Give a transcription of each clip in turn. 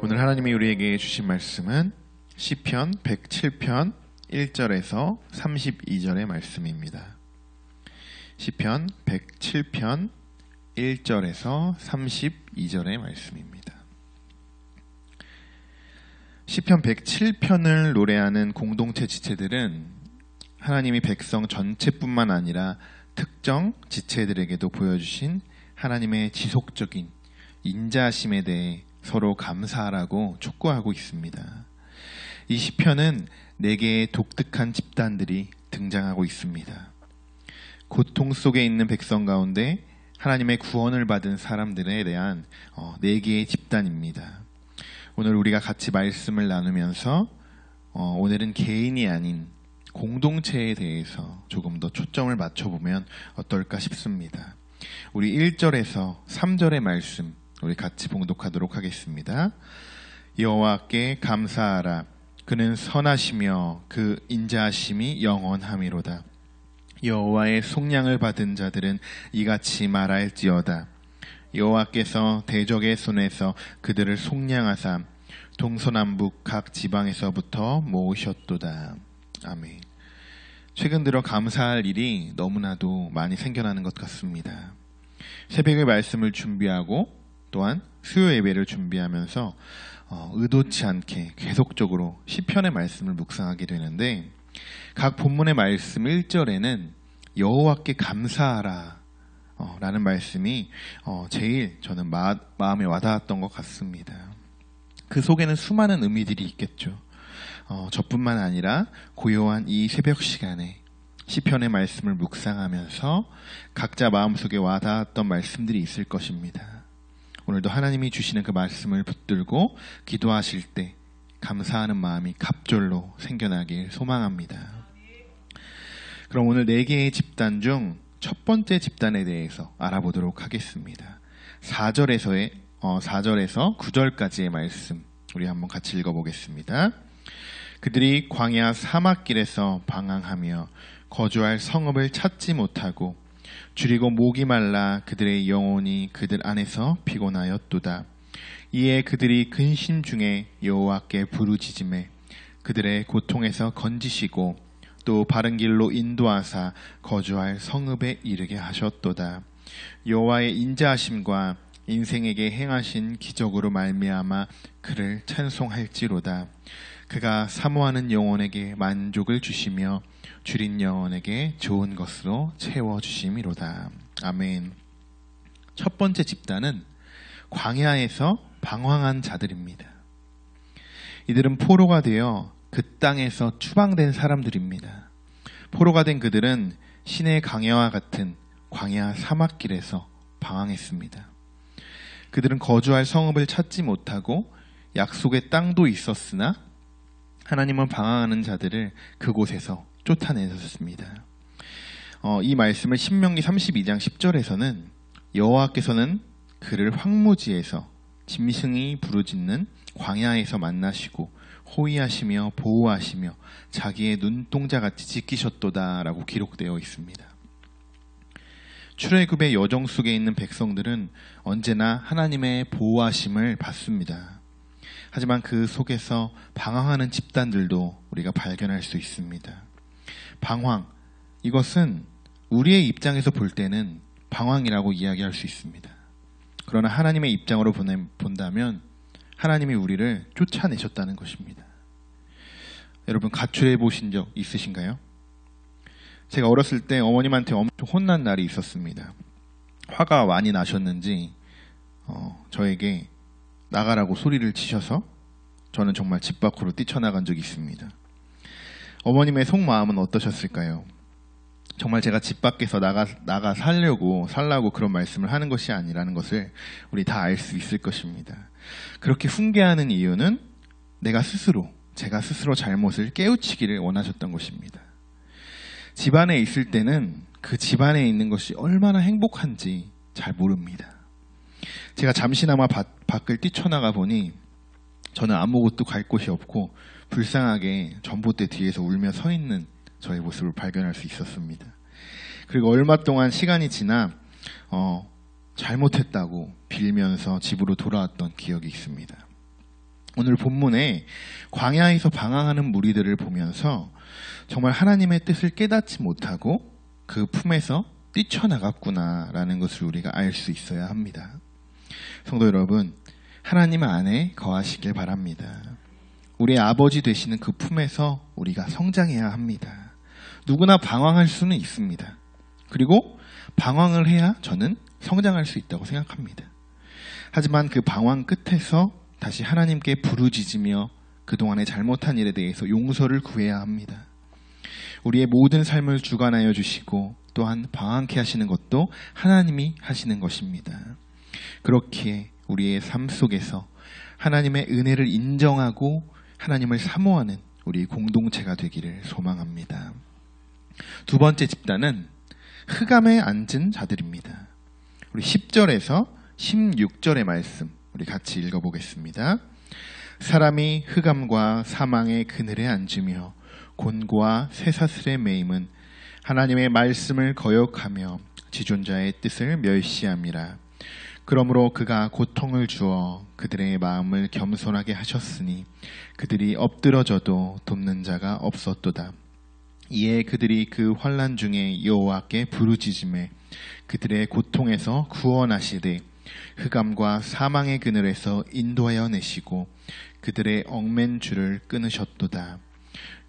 오늘 하나님이 우리에게 주신 말씀은 시편 107편 1절에서 32절의 말씀입니다. 시편 107편 1절에서 32절의 말씀입니다. 시편 107편을 노래하는 공동체 지체들은 하나님이 백성 전체뿐만 아니라 특정 지체들에게도 보여주신 하나님의 지속적인 인자하심에 대해 서로 감사하라고 촉구하고 있습니다. 이 시편은 4개의 독특한 집단들이 등장하고 있습니다. 고통 속에 있는 백성 가운데 하나님의 구원을 받은 사람들에 대한 4개의 집단입니다. 오늘 우리가 같이 말씀을 나누면서 오늘은 개인이 아닌 공동체에 대해서 조금 더 초점을 맞춰보면 어떨까 싶습니다. 우리 1절에서 3절의 말씀 우리 같이 봉독하도록 하겠습니다. 여호와께 감사하라. 그는 선하시며 그 인자하심이 영원함이로다. 여호와의 속량을 받은 자들은 이같이 말할지어다. 여호와께서 대적의 손에서 그들을 속량하사 동서남북 각 지방에서부터 모으셨도다. 아멘. 최근 들어 감사할 일이 너무나도 많이 생겨나는 것 같습니다. 새벽의 말씀을 준비하고 또한 수요 예배를 준비하면서 의도치 않게 계속적으로 시편의 말씀을 묵상하게 되는데, 각 본문의 말씀 1절에는 여호와께 감사하라 라는 말씀이 제일 저는 마음에 와닿았던 것 같습니다. 그 속에는 수많은 의미들이 있겠죠. 저뿐만 아니라 고요한 이 새벽 시간에 시편의 말씀을 묵상하면서 각자 마음속에 와닿았던 말씀들이 있을 것입니다. 오늘도 하나님이 주시는 그 말씀을 붙들고 기도하실 때 감사하는 마음이 갑절로 생겨나길 소망합니다. 그럼 오늘 4개의 집단 중 첫 번째 집단에 대해서 알아보도록 하겠습니다. 4절에서 9절까지의 말씀 우리 한번 같이 읽어보겠습니다. 그들이 광야 사막길에서 방황하며 거주할 성읍을 찾지 못하고 줄이고 목이 말라 그들의 영혼이 그들 안에서 피곤하였도다. 이에 그들이 근심 중에 여호와께 부르짖음에 그들의 고통에서 건지시고 또 바른 길로 인도하사 거주할 성읍에 이르게 하셨도다. 여호와의 인자하심과 인생에게 행하신 기적으로 말미암아 그를 찬송할지로다. 그가 사모하는 영혼에게 만족을 주시며 줄인 영혼에게 좋은 것으로 채워주심이로다. 아멘. 첫 번째 집단은 광야에서 방황한 자들입니다. 이들은 포로가 되어 그 땅에서 추방된 사람들입니다. 포로가 된 그들은 시내 강야와 같은 광야 사막길에서 방황했습니다. 그들은 거주할 성읍을 찾지 못하고 약속의 땅도 있었으나 하나님은 방황하는 자들을 그곳에서 쫓아내셨습니다. 이 말씀을 신명기 32장 10절에서는 여호와께서는 그를 황무지에서 짐승이 부르짖는 광야에서 만나시고 호위하시며 보호하시며 자기의 눈동자같이 지키셨도다 라고 기록되어 있습니다. 출애굽의 여정 속에 있는 백성들은 언제나 하나님의 보호하심을 받습니다. 하지만 그 속에서 방황하는 집단들도 우리가 발견할 수 있습니다. 방황, 이것은 우리의 입장에서 볼 때는 방황이라고 이야기할 수 있습니다. 그러나 하나님의 입장으로 본다면 하나님이 우리를 쫓아내셨다는 것입니다. 여러분 가출해 보신 적 있으신가요? 제가 어렸을 때 어머님한테 엄청 혼난 날이 있었습니다. 화가 많이 나셨는지 저에게 나가라고 소리를 치셔서 저는 정말 집 밖으로 뛰쳐나간 적이 있습니다. 어머님의 속마음은 어떠셨을까요? 정말 제가 집 밖에서 나가 살라고 그런 말씀을 하는 것이 아니라는 것을 우리 다 알 수 있을 것입니다. 그렇게 훈계하는 이유는 제가 스스로 잘못을 깨우치기를 원하셨던 것입니다. 집안에 있을 때는 그 집안에 있는 것이 얼마나 행복한지 잘 모릅니다. 제가 잠시나마 밖을 뛰쳐나가 보니 저는 아무것도 갈 곳이 없고 불쌍하게 전봇대 뒤에서 울며 서 있는 저의 모습을 발견할 수 있었습니다. 그리고 얼마 동안 시간이 지나 잘못했다고 빌면서 집으로 돌아왔던 기억이 있습니다. 오늘 본문에 광야에서 방황하는 무리들을 보면서 정말 하나님의 뜻을 깨닫지 못하고 그 품에서 뛰쳐나갔구나라는 것을 우리가 알 수 있어야 합니다. 성도 여러분, 하나님 안에 거하시길 바랍니다. 우리의 아버지 되시는 그 품에서 우리가 성장해야 합니다. 누구나 방황할 수는 있습니다. 그리고 방황을 해야 저는 성장할 수 있다고 생각합니다. 하지만 그 방황 끝에서 다시 하나님께 부르짖으며 그동안의 잘못한 일에 대해서 용서를 구해야 합니다. 우리의 모든 삶을 주관하여 주시고 또한 방황케 하시는 것도 하나님이 하시는 것입니다. 그렇기에 우리의 삶 속에서 하나님의 은혜를 인정하고 하나님을 사모하는 우리 공동체가 되기를 소망합니다. 두 번째 집단은 흑암에 앉은 자들입니다. 우리 10절에서 16절의 말씀 우리 같이 읽어보겠습니다. 사람이 흑암과 사망의 그늘에 앉으며 곤고와 쇠사슬에 매임은 하나님의 말씀을 거역하며 지존자의 뜻을 멸시함이라. 그러므로 그가 고통을 주어 그들의 마음을 겸손하게 하셨으니 그들이 엎드러져도 돕는 자가 없었도다. 이에 그들이 그 환난 중에 여호와께 부르짖음에 그들의 고통에서 구원하시되 흑암과 사망의 그늘에서 인도하여 내시고 그들의 얽맨 줄을 끊으셨도다.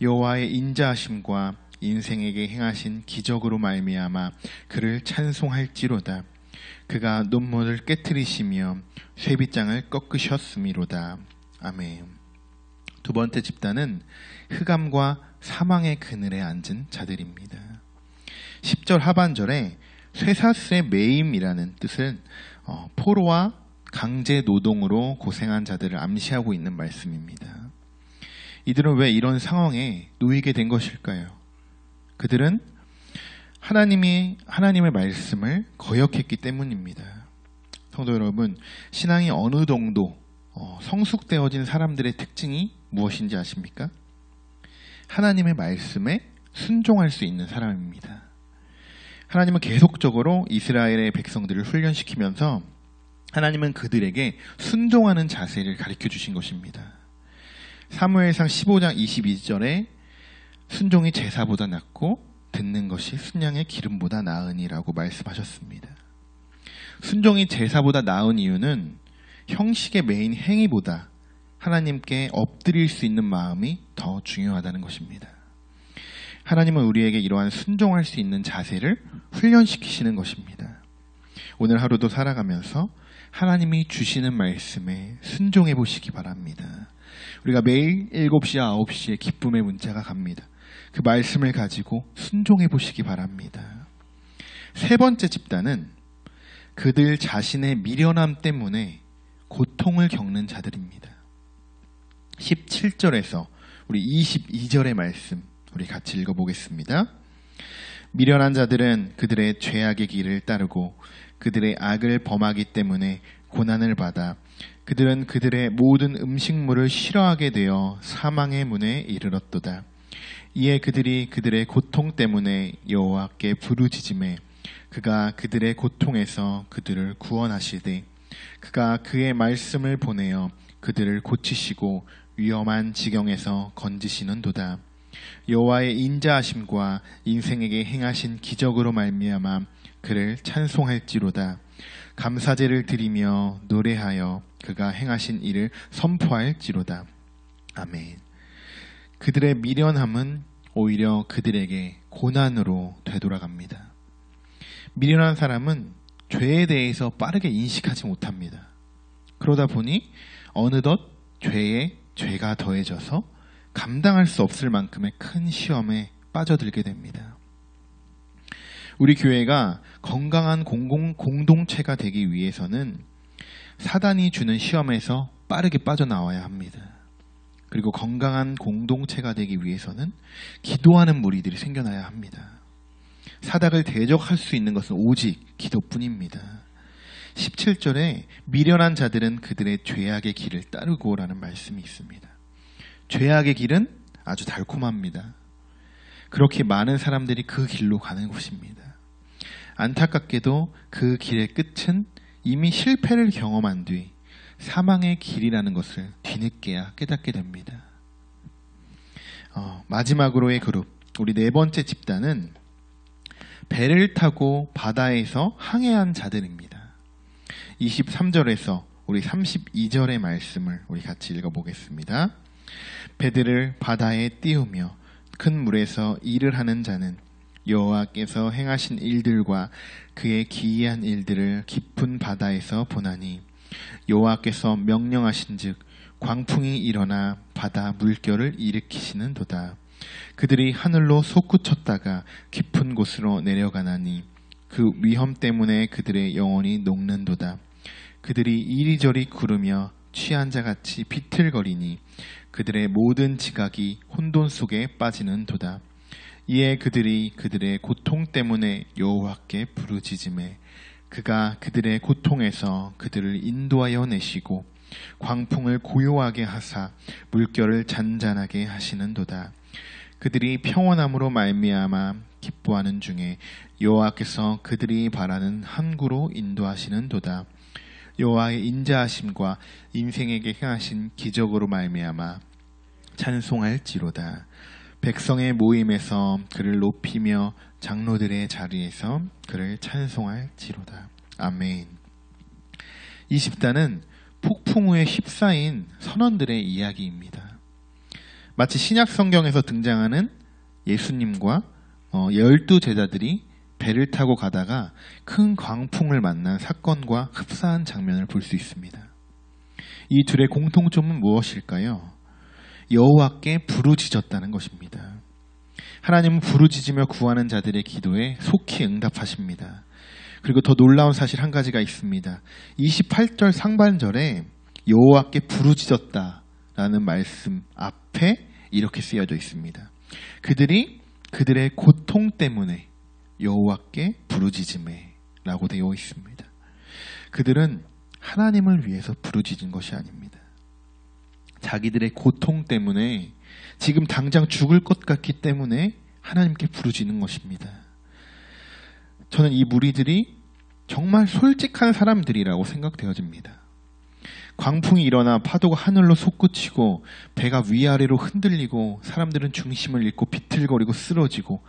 여호와의 인자하심과 인생에게 행하신 기적으로 말미암아 그를 찬송할지로다. 그가 눈물을 깨트리시며 쇠빗장을 꺾으셨음이로다. 아멘. 두 번째 집단은 흑암과 사망의 그늘에 앉은 자들입니다. 10절 하반절에 쇠사슬의 매임이라는 뜻은 포로와 강제 노동으로 고생한 자들을 암시하고 있는 말씀입니다. 이들은 왜 이런 상황에 놓이게 된 것일까요? 그들은 하나님의 말씀을 거역했기 때문입니다. 성도 여러분, 신앙이 어느 정도 성숙되어진 사람들의 특징이 무엇인지 아십니까? 하나님의 말씀에 순종할 수 있는 사람입니다. 하나님은 계속적으로 이스라엘의 백성들을 훈련시키면서 하나님은 그들에게 순종하는 자세를 가르쳐 주신 것입니다. 사무엘상 15장 22절에 순종이 제사보다 낫고 듣는 것이 순양의 기름보다 나으니라고 말씀하셨습니다. 순종이 제사보다 나은 이유는 형식의 메인 행위보다 하나님께 엎드릴 수 있는 마음이 더 중요하다는 것입니다. 하나님은 우리에게 이러한 순종할 수 있는 자세를 훈련시키시는 것입니다. 오늘 하루도 살아가면서 하나님이 주시는 말씀에 순종해 보시기 바랍니다. 우리가 매일 7시, 9시에 기쁨의 문자가 갑니다. 그 말씀을 가지고 순종해 보시기 바랍니다. 세 번째 집단은 그들 자신의 미련함 때문에 고통을 겪는 자들입니다. 17절에서 우리 22절의 말씀 우리 같이 읽어보겠습니다. 미련한 자들은 그들의 죄악의 길을 따르고 그들의 악을 범하기 때문에 고난을 받아 그들은 그들의 모든 음식물을 싫어하게 되어 사망의 문에 이르렀도다. 이에 그들이 그들의 고통 때문에 여호와께 부르짖음에 그가 그들의 고통에서 그들을 구원하시되 그가 그의 말씀을 보내어 그들을 고치시고 위험한 지경에서 건지시는도다. 여호와의 인자하심과 인생에게 행하신 기적으로 말미암아 그를 찬송할지로다. 감사제를 드리며 노래하여 그가 행하신 일을 선포할지로다. 아멘. 그들의 미련함은 오히려 그들에게 고난으로 되돌아갑니다. 미련한 사람은 죄에 대해서 빠르게 인식하지 못합니다. 그러다 보니 어느덧 죄에 죄가 더해져서 감당할 수 없을 만큼의 큰 시험에 빠져들게 됩니다. 우리 교회가 건강한 공동체가 되기 위해서는 사단이 주는 시험에서 빠르게 빠져나와야 합니다. 그리고 건강한 공동체가 되기 위해서는 기도하는 무리들이 생겨나야 합니다. 사닥을 대적할 수 있는 것은 오직 기도뿐입니다. 17절에 미련한 자들은 그들의 죄악의 길을 따르고 라는 말씀이 있습니다. 죄악의 길은 아주 달콤합니다. 그렇게 많은 사람들이 그 길로 가는 곳입니다. 안타깝게도 그 길의 끝은 이미 실패를 경험한 뒤 사망의 길이라는 것을 뒤늦게야 깨닫게 됩니다. 마지막으로의 그룹, 우리 네 번째 집단은 배를 타고 바다에서 항해한 자들입니다. 23절에서 우리 32절의 말씀을 우리 같이 읽어보겠습니다. 배들을 바다에 띄우며 큰 물에서 일을 하는 자는 여호와께서 행하신 일들과 그의 기이한 일들을 깊은 바다에서 보나니 여호와께서 명령하신즉 광풍이 일어나 바다 물결을 일으키시는도다. 그들이 하늘로 솟구쳤다가 깊은 곳으로 내려가나니 그 위험 때문에 그들의 영혼이 녹는도다. 그들이 이리저리 구르며 취한 자같이 비틀거리니 그들의 모든 지각이 혼돈 속에 빠지는도다. 이에 그들이 그들의 고통 때문에 여호와께 부르짖음에 그가 그들의 고통에서 그들을 인도하여 내시고 광풍을 고요하게 하사 물결을 잔잔하게 하시는도다. 그들이 평온함으로 말미암아 기뻐하는 중에 여호와께서 그들이 바라는 항구로 인도하시는도다. 여호와의 인자하심과 인생에게 행하신 기적으로 말미암아 찬송할지로다. 백성의 모임에서 그를 높이며 장로들의 자리에서 그를 찬송할지로다. 아멘. 이 집단은 폭풍 후에 휩싸인 선원들의 이야기입니다. 마치 신약 성경에서 등장하는 예수님과 12 제자들이 배를 타고 가다가 큰 광풍을 만난 사건과 흡사한 장면을 볼 수 있습니다. 이 둘의 공통점은 무엇일까요? 여호와께 부르짖었다는 것입니다. 하나님은 부르짖으며 구하는 자들의 기도에 속히 응답하십니다. 그리고 더 놀라운 사실 한 가지가 있습니다. 28절 상반절에 여호와께 부르짖었다라는 말씀 앞에 이렇게 쓰여져 있습니다. 그들이 그들의 고통 때문에 여호와께 부르짖음에 라고 되어 있습니다. 그들은 하나님을 위해서 부르짖은 것이 아닙니다. 자기들의 고통 때문에 지금 당장 죽을 것 같기 때문에 하나님께 부르짖는 것입니다. 저는 이 무리들이 정말 솔직한 사람들이라고 생각되어집니다. 광풍이 일어나 파도가 하늘로 솟구치고 배가 위아래로 흔들리고 사람들은 중심을 잃고 비틀거리고 쓰러지고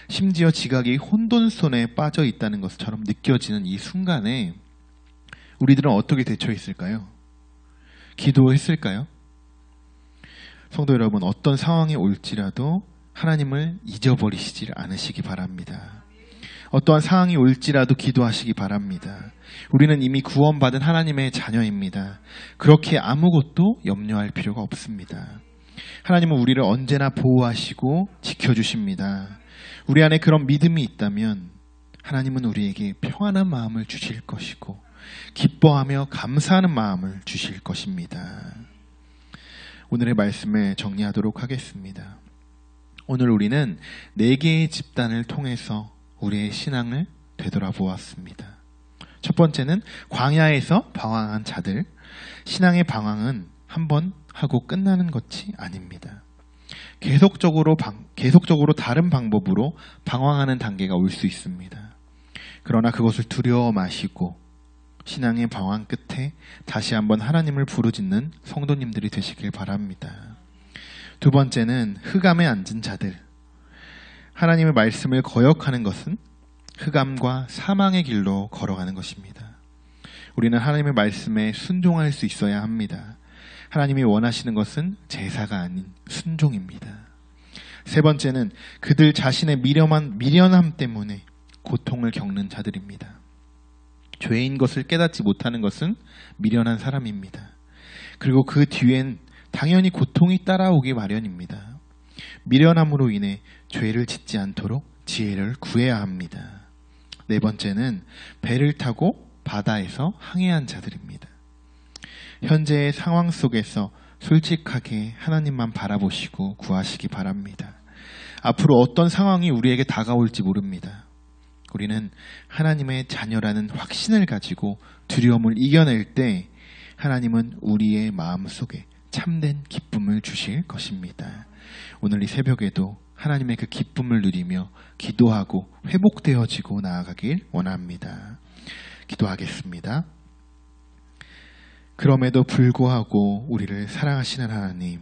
심지어 지각이 혼돈손에 빠져 있다는 것처럼 느껴지는 이 순간에 우리들은 어떻게 대처했을까요? 기도했을까요? 성도 여러분, 어떤 상황이 올지라도 하나님을 잊어버리시지 않으시기 바랍니다. 어떠한 상황이 올지라도 기도하시기 바랍니다. 우리는 이미 구원받은 하나님의 자녀입니다. 그렇게 아무것도 염려할 필요가 없습니다. 하나님은 우리를 언제나 보호하시고 지켜주십니다. 우리 안에 그런 믿음이 있다면 하나님은 우리에게 평안한 마음을 주실 것이고 기뻐하며 감사하는 마음을 주실 것입니다. 오늘의 말씀을 정리하도록 하겠습니다. 오늘 우리는 4개의 집단을 통해서 우리의 신앙을 되돌아보았습니다. 첫 번째는 광야에서 방황한 자들. 신앙의 방황은 한번 하고 끝나는 것이 아닙니다. 계속적으로 다른 방법으로 방황하는 단계가 올 수 있습니다. 그러나 그것을 두려워 마시고 신앙의 방황 끝에 다시 한번 하나님을 부르짖는 성도님들이 되시길 바랍니다. 두 번째는 흑암에 앉은 자들. 하나님의 말씀을 거역하는 것은 흑암과 사망의 길로 걸어가는 것입니다. 우리는 하나님의 말씀에 순종할 수 있어야 합니다. 하나님이 원하시는 것은 제사가 아닌 순종입니다. 세 번째는 그들 자신의 미련함 때문에 고통을 겪는 자들입니다. 죄인 것을 깨닫지 못하는 것은 미련한 사람입니다. 그리고 그 뒤엔 당연히 고통이 따라오기 마련입니다. 미련함으로 인해 죄를 짓지 않도록 지혜를 구해야 합니다. 네 번째는 배를 타고 바다에서 항해한 자들입니다. 현재의 상황 속에서 솔직하게 하나님만 바라보시고 구하시기 바랍니다. 앞으로 어떤 상황이 우리에게 다가올지 모릅니다. 우리는 하나님의 자녀라는 확신을 가지고 두려움을 이겨낼 때 하나님은 우리의 마음속에 참된 기쁨을 주실 것입니다. 오늘 이 새벽에도 하나님의 그 기쁨을 누리며 기도하고 회복되어지고 나아가길 원합니다. 기도하겠습니다. 그럼에도 불구하고 우리를 사랑하시는 하나님,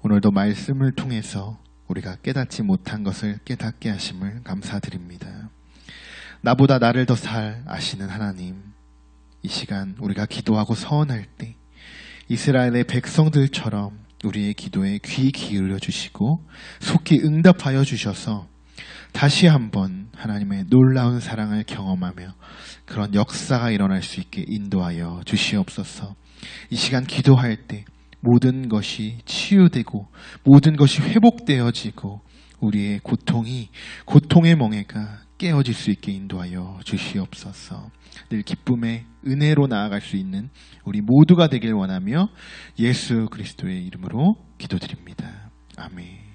오늘도 말씀을 통해서 우리가 깨닫지 못한 것을 깨닫게 하심을 감사드립니다. 나보다 나를 더 잘 아시는 하나님, 이 시간 우리가 기도하고 서원할 때 이스라엘의 백성들처럼 우리의 기도에 귀 기울여 주시고 속히 응답하여 주셔서 다시 한번 하나님의 놀라운 사랑을 경험하며 그런 역사가 일어날 수 있게 인도하여 주시옵소서. 이 시간 기도할 때 모든 것이 치유되고 모든 것이 회복되어지고 우리의 고통의 멍에가 깨어질 수 있게 인도하여 주시옵소서. 늘 기쁨의 은혜로 나아갈 수 있는 우리 모두가 되길 원하며 예수 그리스도의 이름으로 기도드립니다. 아멘.